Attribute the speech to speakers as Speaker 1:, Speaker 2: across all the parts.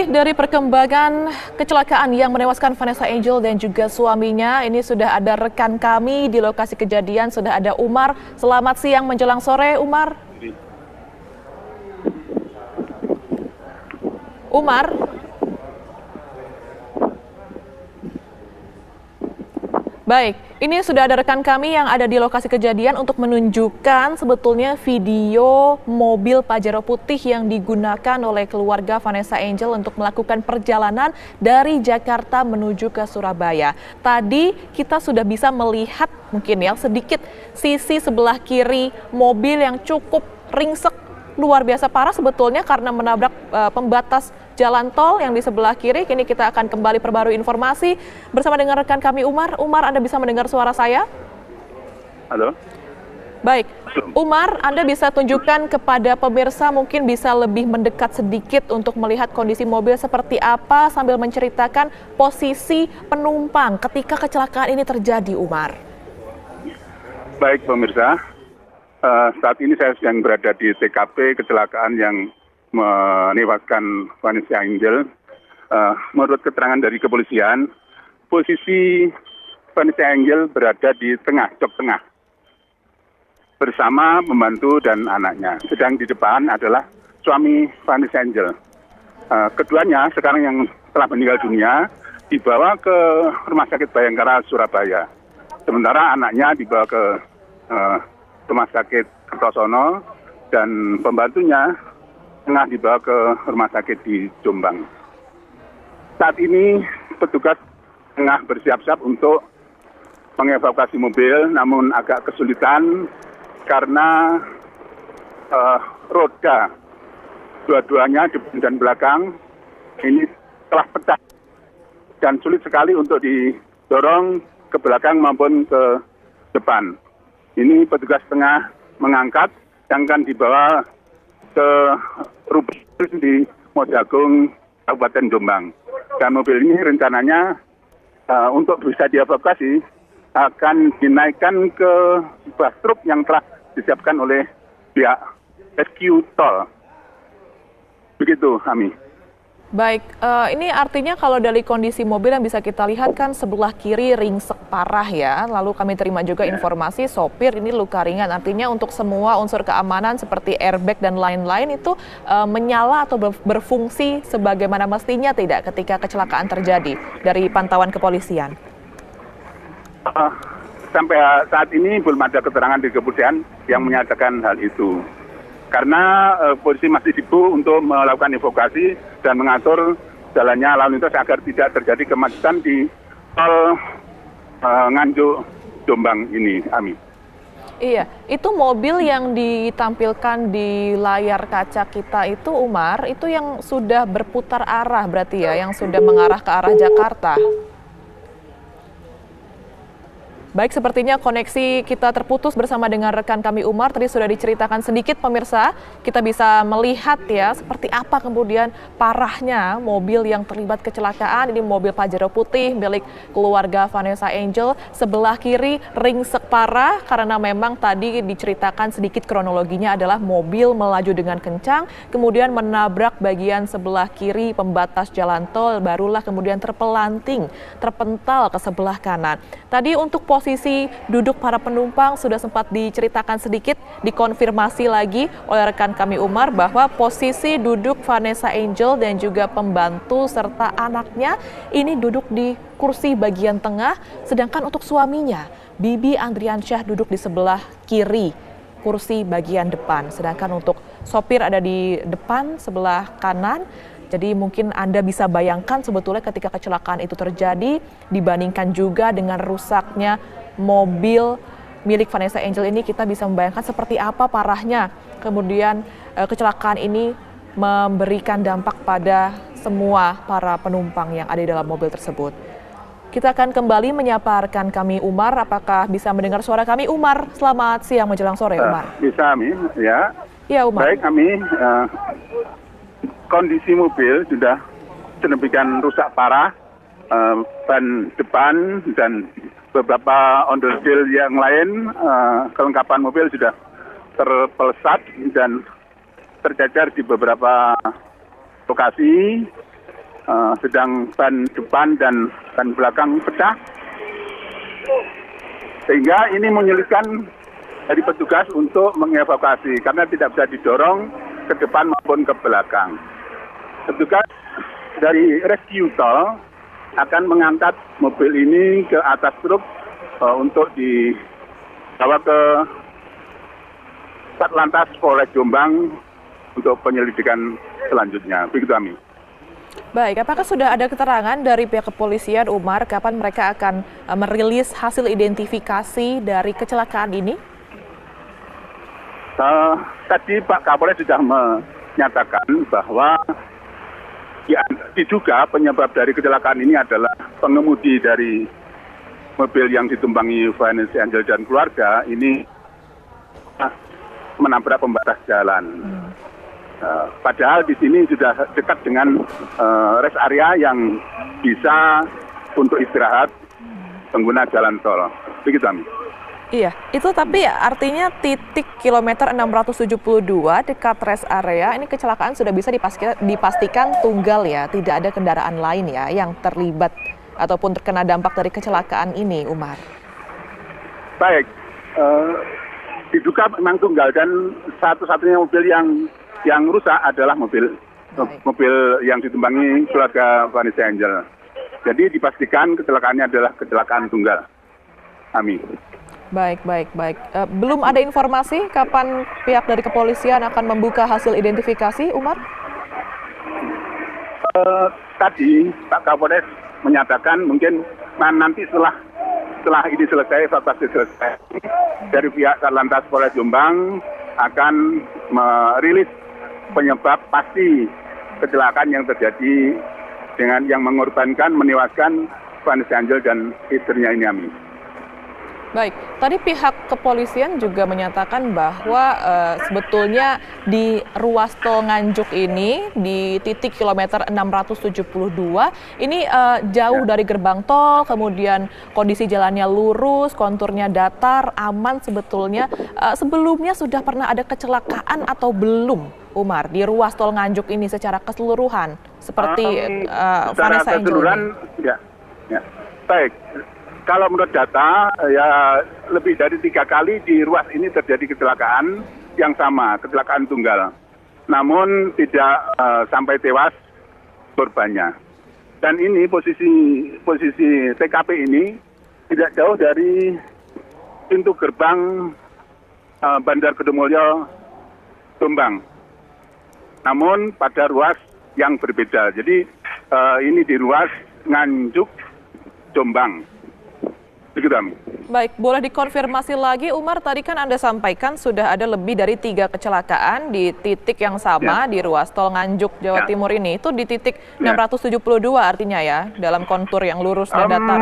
Speaker 1: Baik, dari perkembangan kecelakaan yang menewaskan Vanessa Angel dan juga suaminya, ini sudah ada rekan kami di lokasi kejadian, sudah ada Umar. Selamat siang menjelang sore, Umar. Umar. Baik, ini sudah ada rekan kami yang ada di lokasi kejadian untuk menunjukkan sebetulnya video mobil Pajero putih yang digunakan oleh keluarga Vanessa Angel untuk melakukan perjalanan dari Jakarta menuju ke Surabaya. Tadi kita sudah bisa melihat mungkin ya sedikit sisi sebelah kiri mobil yang cukup ringsek luar biasa parah sebetulnya karena menabrak pembatas jalan tol yang di sebelah kiri. Kini kita akan kembali perbarui informasi bersama dengan rekan kami Umar. Umar, Anda bisa mendengar suara saya?
Speaker 2: Halo?
Speaker 1: Baik, Umar, Anda bisa tunjukkan kepada pemirsa mungkin bisa lebih mendekat sedikit untuk melihat kondisi mobil seperti apa sambil menceritakan posisi penumpang ketika kecelakaan ini terjadi, Umar.
Speaker 2: Baik pemirsa, saat ini saya sedang berada di TKP kecelakaan yang menewaskan Vanessa Angel. Menurut keterangan dari kepolisian, posisi Vanessa Angel berada di jok tengah bersama pembantu dan anaknya. Sedang di depan adalah suami Vanessa Angel. Keduanya sekarang yang telah meninggal dunia dibawa ke Rumah Sakit Bayangkara Surabaya. Sementara anaknya dibawa ke Rumah Sakit Kertosono dan pembantunya tengah dibawa ke rumah sakit di Jombang. Saat ini petugas tengah bersiap-siap untuk mengevakuasi mobil, namun agak kesulitan karena roda dua-duanya depan dan belakang ini telah pecah dan sulit sekali untuk didorong ke belakang maupun ke depan. Ini petugas tengah mengangkat yang akan dibawa ke rumah di Mojagung, Kabupaten Jombang. Dan mobil ini rencananya untuk bisa dievakuasi akan dinaikkan ke bus truk yang telah disiapkan oleh pihak rescue tol. Begitu, Ami.
Speaker 1: Baik, ini artinya kalau dari kondisi mobil yang bisa kita lihat kan sebelah kiri ringsek parah ya. Lalu kami terima juga informasi sopir ini luka ringan. Artinya untuk semua unsur keamanan seperti airbag dan lain-lain itu menyala atau berfungsi sebagaimana mestinya tidak ketika kecelakaan terjadi dari pantauan kepolisian?
Speaker 2: Sampai saat ini belum ada keterangan di kepolisian yang menyatakan hal itu. Karena polisi masih sibuk untuk melakukan evakuasi dan mengatur jalannya lalu lintas agar tidak terjadi kemacetan di tol Nganjuk Jombang ini, Ami.
Speaker 1: Iya, itu mobil yang ditampilkan di layar kaca kita itu, Umar, itu yang sudah berputar arah berarti ya, yang sudah mengarah ke arah Jakarta. Baik, sepertinya koneksi kita terputus bersama dengan rekan kami Umar. Tadi sudah diceritakan sedikit pemirsa, kita bisa melihat ya seperti apa kemudian parahnya mobil yang terlibat kecelakaan. Ini mobil Pajero putih milik keluarga Vanessa Angel. Sebelah kiri ringsek parah karena memang tadi diceritakan sedikit kronologinya adalah mobil melaju dengan kencang, kemudian menabrak bagian sebelah kiri pembatas jalan tol, barulah kemudian terpelanting, terpental ke sebelah kanan. Tadi untuk posisi duduk para penumpang sudah sempat diceritakan sedikit, dikonfirmasi lagi oleh rekan kami Umar bahwa posisi duduk Vanessa Angel dan juga pembantu serta anaknya ini duduk di kursi bagian tengah, sedangkan untuk suaminya, Bibi Andriansyah duduk di sebelah kiri, kursi bagian depan, sedangkan untuk sopir ada di depan sebelah kanan. Jadi mungkin Anda bisa bayangkan sebetulnya ketika kecelakaan itu terjadi dibandingkan juga dengan rusaknya mobil milik Vanessa Angel ini, kita bisa membayangkan seperti apa parahnya. Kemudian kecelakaan ini memberikan dampak pada semua para penumpang yang ada di dalam mobil tersebut. Kita akan kembali menyapa rekan kami Umar. Apakah bisa mendengar suara kami Umar? Selamat siang menjelang sore Umar.
Speaker 2: Bisa, Ami, ya.
Speaker 1: Ya, Umar.
Speaker 2: Baik, Ami. Kondisi mobil sudah sedemikian rusak parah, ban depan dan beberapa ondel-ondel yang lain, kelengkapan mobil sudah terpelesat dan tercecer di beberapa lokasi. sedang ban depan dan ban belakang pecah, sehingga ini menyulitkan dari petugas untuk mengevakuasi karena tidak bisa didorong ke depan maupun ke belakang. Petugas dari rescue tol akan mengangkat mobil ini ke atas truk untuk dibawa ke Satlantas Polres Jombang untuk penyelidikan selanjutnya. Begitu, Ami.
Speaker 1: Baik, apakah sudah ada keterangan dari pihak kepolisian, Umar, kapan mereka akan merilis hasil identifikasi dari kecelakaan ini?
Speaker 2: Tadi Pak Kapolres sudah menyatakan bahwa diduga penyebab dari kecelakaan ini adalah pengemudi dari mobil yang ditumpangi Vanessa Angel dan keluarga ini menabrak pembatas jalan. Padahal di sini sudah dekat dengan rest area yang bisa untuk istirahat pengguna jalan tol. Begitu, Ami.
Speaker 1: Iya, itu tapi artinya titik kilometer 672 dekat rest area, ini kecelakaan sudah bisa dipastikan tunggal ya, tidak ada kendaraan lain ya yang terlibat ataupun terkena dampak dari kecelakaan ini, Umar.
Speaker 2: Baik, diduga memang tunggal dan satu-satunya mobil yang rusak adalah mobil yang ditumpangi keluarga Vanessa Angel. Jadi dipastikan kecelakaannya adalah kecelakaan tunggal. Amin.
Speaker 1: Baik. Belum ada informasi kapan pihak dari kepolisian akan membuka hasil identifikasi, Umar?
Speaker 2: Tadi Pak Kapolres menyatakan mungkin nanti setelah ini selesai, evakuasi selesai, dari pihak Satlantas Polres Jombang akan merilis penyebab pasti kecelakaan yang terjadi dengan yang mengorbankan, menewaskan Vanessa Angel dan istrinya ini, Ami.
Speaker 1: Baik, tadi pihak kepolisian juga menyatakan bahwa sebetulnya di ruas tol Nganjuk ini di titik kilometer 672 ini jauh dari gerbang tol, kemudian kondisi jalannya lurus, konturnya datar, aman sebetulnya. Sebelumnya sudah pernah ada kecelakaan atau belum, Umar, di ruas tol Nganjuk ini secara keseluruhan seperti Vanessa Angel?
Speaker 2: Ya. Baik. Kalau menurut data, ya lebih dari 3 kali di ruas ini terjadi kecelakaan yang sama, kecelakaan tunggal. Namun tidak sampai tewas korbannya. Dan ini posisi TKP ini tidak jauh dari pintu gerbang Bandar Kedungmulyo, Jombang. Namun pada ruas yang berbeda. Jadi ini di ruas Nganjuk, Jombang.
Speaker 1: Baik, boleh dikonfirmasi lagi, Umar, tadi kan Anda sampaikan sudah ada lebih dari 3 kecelakaan di titik yang sama di ruas tol Nganjuk, Jawa Timur ini. Itu di titik 672 artinya ya, dalam kontur yang lurus dan datar.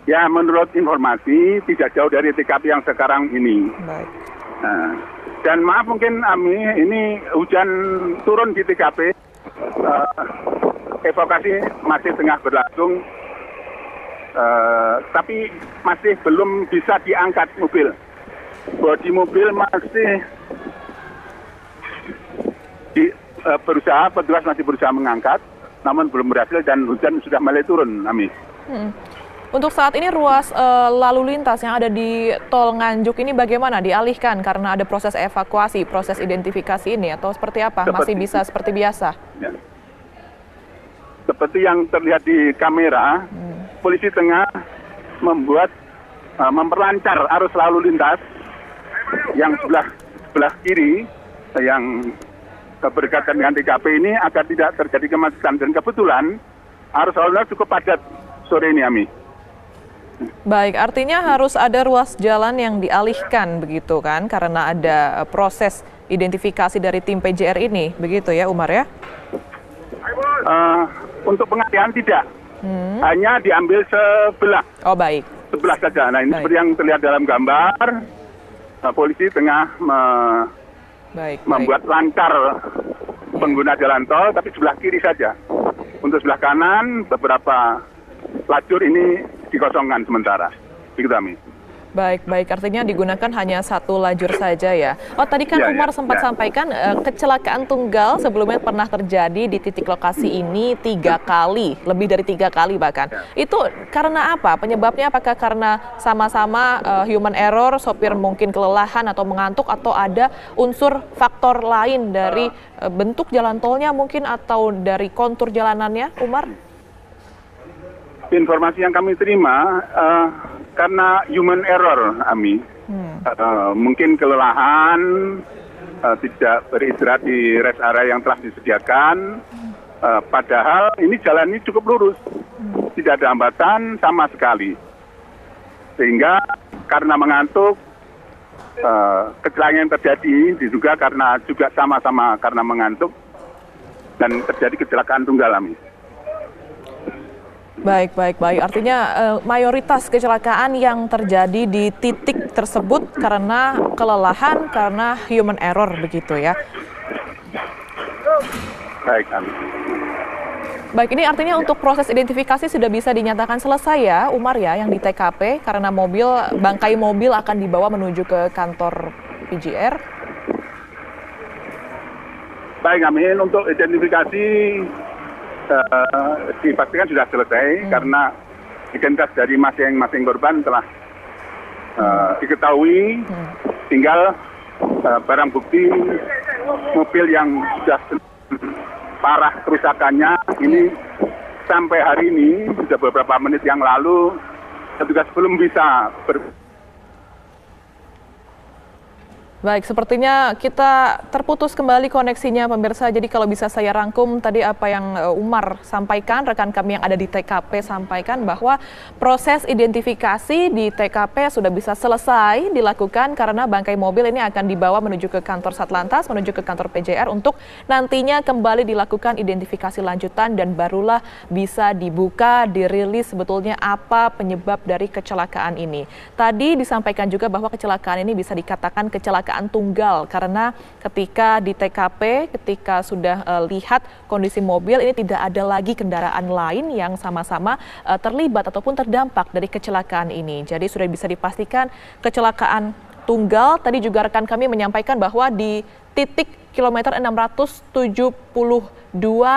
Speaker 2: Ya, menurut informasi tidak jauh dari TKP yang sekarang ini.
Speaker 1: Baik.
Speaker 2: Dan maaf mungkin, Ami, ini hujan turun di TKP, evakuasi masih tengah berlangsung. Tapi masih belum bisa diangkat mobil. Bodi mobil masih petugas masih berusaha mengangkat, namun belum berhasil dan hujan sudah mulai turun, Ami.
Speaker 1: Untuk saat ini ruas lalu lintas yang ada di tol Nganjuk ini bagaimana dialihkan karena ada proses evakuasi, proses identifikasi ini atau seperti apa? Masih bisa seperti biasa?
Speaker 2: Ya. Seperti yang terlihat di kamera, polisi tengah memperlancar arus lalu lintas yang sebelah kiri yang berdekatan dengan TKP ini agar tidak terjadi kemacetan. Dan kebetulan arus lalu lintas cukup padat sore ini, Ami.
Speaker 1: Baik, artinya harus ada ruas jalan yang dialihkan begitu kan, karena ada proses identifikasi dari tim PJR ini, begitu ya Umar ya?
Speaker 2: Untuk pengalihan tidak, hanya diambil sebelah.
Speaker 1: Oh baik.
Speaker 2: Sebelah saja. Nah ini seperti yang terlihat dalam gambar, polisi tengah membuat lancar pengguna jalan tol, tapi sebelah kiri saja. Untuk sebelah kanan beberapa lajur ini dikosongkan sementara. Begitu, Ami.
Speaker 1: Baik, baik. Artinya digunakan hanya satu lajur saja ya. Oh, tadi kan Umar sempat sampaikan kecelakaan tunggal sebelumnya pernah terjadi di titik lokasi ini 3 kali, lebih dari 3 kali bahkan. Itu karena apa? Penyebabnya apakah karena sama-sama human error, sopir mungkin kelelahan atau mengantuk, atau ada unsur faktor lain dari bentuk jalan tolnya mungkin atau dari kontur jalanannya, Umar?
Speaker 2: Informasi yang kami terima karena human error, Ami. Mungkin kelelahan, tidak beristirahat di rest area yang telah disediakan. Padahal ini jalan ini cukup lurus, tidak ada hambatan sama sekali. Sehingga karena mengantuk, kecelakaan yang terjadi diduga karena juga sama-sama karena mengantuk dan terjadi kecelakaan tunggal, Ami.
Speaker 1: Baik, baik, baik. Artinya mayoritas kecelakaan yang terjadi di titik tersebut karena kelelahan, karena human error begitu ya.
Speaker 2: Baik, Ami.
Speaker 1: Baik, ini artinya untuk proses identifikasi sudah bisa dinyatakan selesai ya, Umar ya, yang di TKP, karena bangkai mobil akan dibawa menuju ke kantor PJR.
Speaker 2: Baik, Amin. Untuk identifikasi dipastikan sudah selesai karena identitas dari masing-masing korban telah diketahui. Tinggal barang bukti mobil yang sudah parah kerusakannya ini sampai hari ini sudah beberapa menit yang lalu petugas belum bisa
Speaker 1: Baik, sepertinya kita terputus kembali koneksinya pemirsa. Jadi kalau bisa saya rangkum tadi apa yang Umar sampaikan, rekan kami yang ada di TKP sampaikan bahwa proses identifikasi di TKP sudah bisa selesai dilakukan karena bangkai mobil ini akan dibawa menuju ke kantor Satlantas, menuju ke kantor PJR untuk nantinya kembali dilakukan identifikasi lanjutan dan barulah bisa dibuka, dirilis sebetulnya apa penyebab dari kecelakaan ini. Tadi disampaikan juga bahwa kecelakaan ini bisa dikatakan kecelakaan tunggal karena ketika di TKP, ketika sudah lihat kondisi mobil ini tidak ada lagi kendaraan lain yang sama-sama terlibat ataupun terdampak dari kecelakaan ini. Jadi sudah bisa dipastikan kecelakaan tunggal. Tadi juga rekan kami menyampaikan bahwa di titik kilometer 672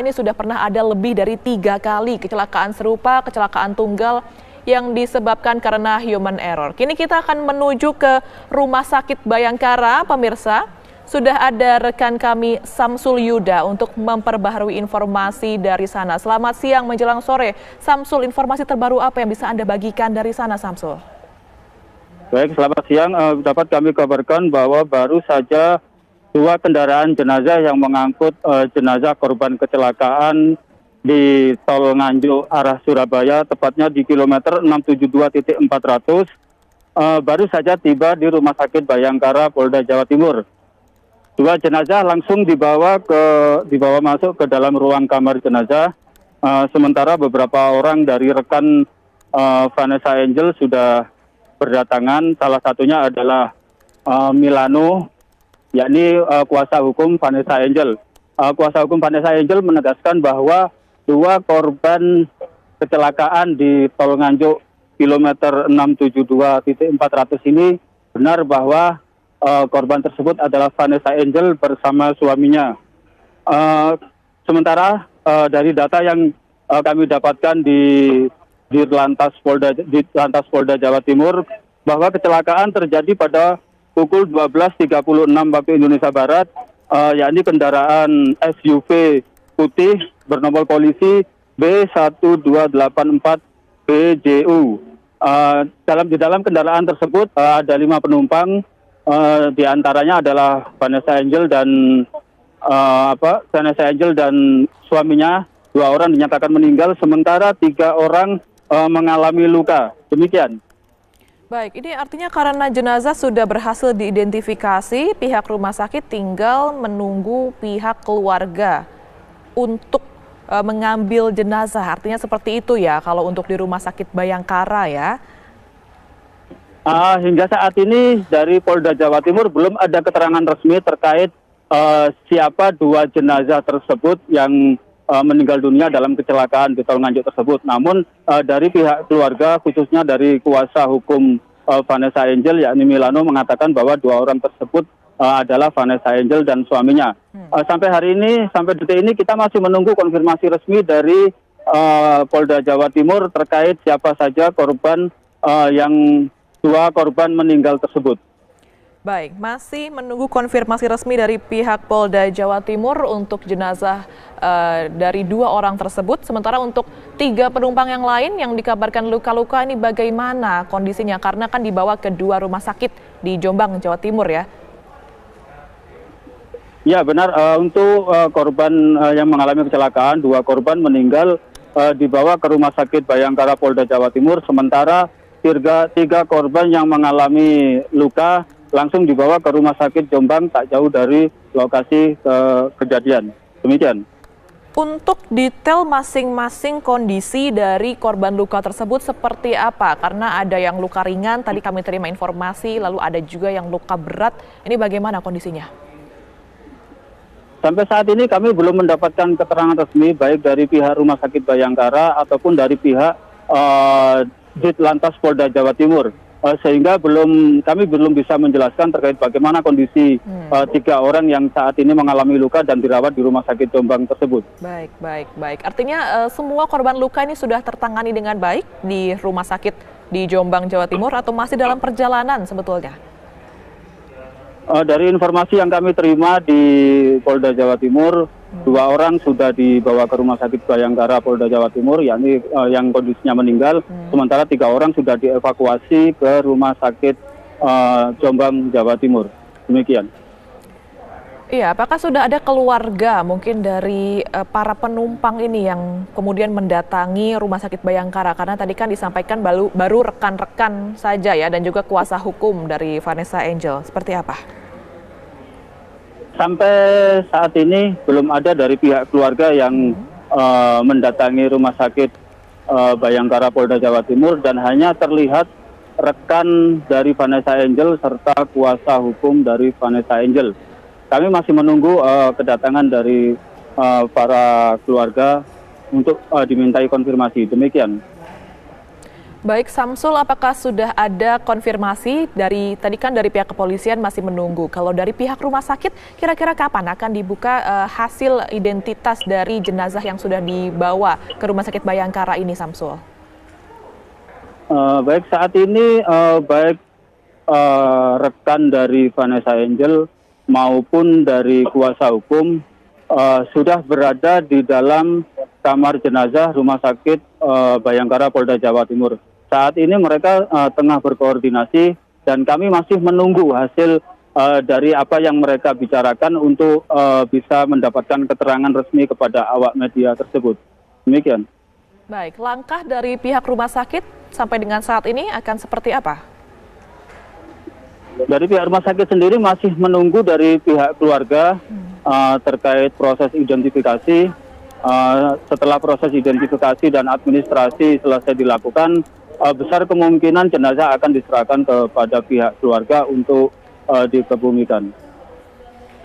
Speaker 1: ini sudah pernah ada lebih dari 3 kali kecelakaan serupa, kecelakaan tunggal yang disebabkan karena human error. Kini kita akan menuju ke Rumah Sakit Bayangkara, pemirsa. Sudah ada rekan kami Samsul Yuda untuk memperbaharui informasi dari sana. Selamat siang menjelang sore. Samsul, informasi terbaru apa yang bisa Anda bagikan dari sana, Samsul?
Speaker 3: Baik, selamat siang. Dapat kami kabarkan bahwa baru saja 2 kendaraan jenazah yang mengangkut jenazah korban kecelakaan di tol Nganjuk arah Surabaya, tepatnya di kilometer 672.400, baru saja tiba di Rumah Sakit Bayangkara, Polda Jawa Timur. 2 jenazah langsung dibawa masuk ke dalam ruang kamar jenazah, sementara beberapa orang dari rekan Vanessa Angel sudah berdatangan. Salah satunya adalah Milano, yakni kuasa hukum Vanessa Angel. Kuasa hukum Vanessa Angel menegaskan bahwa 2 korban kecelakaan di tol Nganjuk kilometer 672.400 ini benar bahwa korban tersebut adalah Vanessa Angel bersama suaminya. Sementara dari data yang kami dapatkan di Lantas Polda Jawa Timur bahwa kecelakaan terjadi pada pukul 12.36 waktu Indonesia Barat, yakni kendaraan SUV putih bernomor polisi B1284 BJU. Di dalam kendaraan tersebut ada 5 penumpang, di antaranya adalah Vanessa Angel dan suaminya. 2 orang dinyatakan meninggal, sementara 3 orang mengalami luka. Demikian.
Speaker 1: Baik, ini artinya karena jenazah sudah berhasil diidentifikasi, pihak rumah sakit tinggal menunggu pihak keluarga untuk mengambil jenazah. Artinya seperti itu ya kalau untuk di Rumah Sakit Bayangkara ya.
Speaker 3: Hingga saat ini dari Polda Jawa Timur belum ada keterangan resmi terkait siapa 2 jenazah tersebut yang meninggal dunia dalam kecelakaan di tol Nganjuk tersebut. Namun dari pihak keluarga, khususnya dari kuasa hukum Vanessa Angel, yakni Milano, mengatakan bahwa 2 orang tersebut adalah Vanessa Angel dan suaminya. Sampai hari ini, sampai detik ini kita masih menunggu konfirmasi resmi dari Polda Jawa Timur terkait siapa saja korban yang 2 korban meninggal tersebut.
Speaker 1: Baik, masih menunggu konfirmasi resmi dari pihak Polda Jawa Timur untuk jenazah dari 2 orang tersebut. Sementara untuk 3 penumpang yang lain yang dikabarkan luka-luka ini bagaimana kondisinya? Karena kan dibawa ke 2 rumah sakit di Jombang, Jawa Timur ya.
Speaker 3: Ya benar, untuk korban yang mengalami kecelakaan, 2 korban meninggal dibawa ke Rumah Sakit Bayangkara Polda Jawa Timur. Sementara 3 korban yang mengalami luka langsung dibawa ke Rumah Sakit Jombang tak jauh dari lokasi kejadian. Demikian.
Speaker 1: Untuk detail masing-masing kondisi dari korban luka tersebut seperti apa? Karena ada yang luka ringan, tadi kami terima informasi, lalu ada juga yang luka berat. Ini bagaimana kondisinya?
Speaker 3: Sampai saat ini kami belum mendapatkan keterangan resmi baik dari pihak Rumah Sakit Bayangkara ataupun dari pihak Ditlantas Polda Jawa Timur. Sehingga kami belum bisa menjelaskan terkait bagaimana kondisi 3 orang yang saat ini mengalami luka dan dirawat di Rumah Sakit Jombang tersebut.
Speaker 1: Baik. Artinya semua korban luka ini sudah tertangani dengan baik di rumah sakit di Jombang, Jawa Timur atau masih dalam perjalanan sebetulnya?
Speaker 3: Dari informasi yang kami terima di Polda Jawa Timur, 2 orang sudah dibawa ke Rumah Sakit Bayangkara Polda Jawa Timur, yakni yang kondisinya meninggal. Sementara 3 orang sudah dievakuasi ke Rumah Sakit Jombang, Jawa Timur. Demikian.
Speaker 1: Iya, apakah sudah ada keluarga mungkin dari para penumpang ini yang kemudian mendatangi Rumah Sakit Bayangkara? Karena tadi kan disampaikan baru rekan-rekan saja ya, dan juga kuasa hukum dari Vanessa Angel. Seperti apa?
Speaker 3: Sampai saat ini belum ada dari pihak keluarga yang mendatangi Rumah Sakit Bayangkara Polda Jawa Timur, dan hanya terlihat rekan dari Vanessa Angel serta kuasa hukum dari Vanessa Angel. Kami masih menunggu kedatangan dari para keluarga untuk dimintai konfirmasi. Demikian.
Speaker 1: Baik, Samsul, apakah sudah ada konfirmasi tadi kan dari pihak kepolisian masih menunggu. Kalau dari pihak rumah sakit, kira-kira kapan akan dibuka hasil identitas dari jenazah yang sudah dibawa ke Rumah Sakit Bayangkara ini, Samsul?
Speaker 3: Baik, saat ini baik rekan dari Vanessa Angel maupun dari kuasa hukum sudah berada di dalam kamar jenazah Rumah Sakit Bayangkara Polda Jawa Timur. Saat ini mereka tengah berkoordinasi dan kami masih menunggu hasil dari apa yang mereka bicarakan untuk bisa mendapatkan keterangan resmi kepada awak media tersebut. Demikian.
Speaker 1: Baik, langkah dari pihak rumah sakit sampai dengan saat ini akan seperti apa?
Speaker 3: Dari pihak rumah sakit sendiri masih menunggu dari pihak keluarga terkait proses identifikasi. Setelah proses identifikasi dan administrasi selesai dilakukan, besar kemungkinan jenazah akan diserahkan kepada pihak keluarga untuk dikebumikan.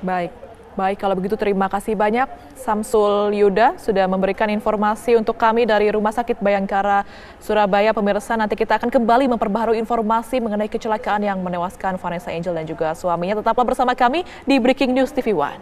Speaker 1: Baik, kalau begitu terima kasih banyak Samsul Yuda sudah memberikan informasi untuk kami dari Rumah Sakit Bayangkara Surabaya. Pemirsa, nanti kita akan kembali memperbaharui informasi mengenai kecelakaan yang menewaskan Vanessa Angel dan juga suaminya. Tetaplah bersama kami di Breaking News TV One.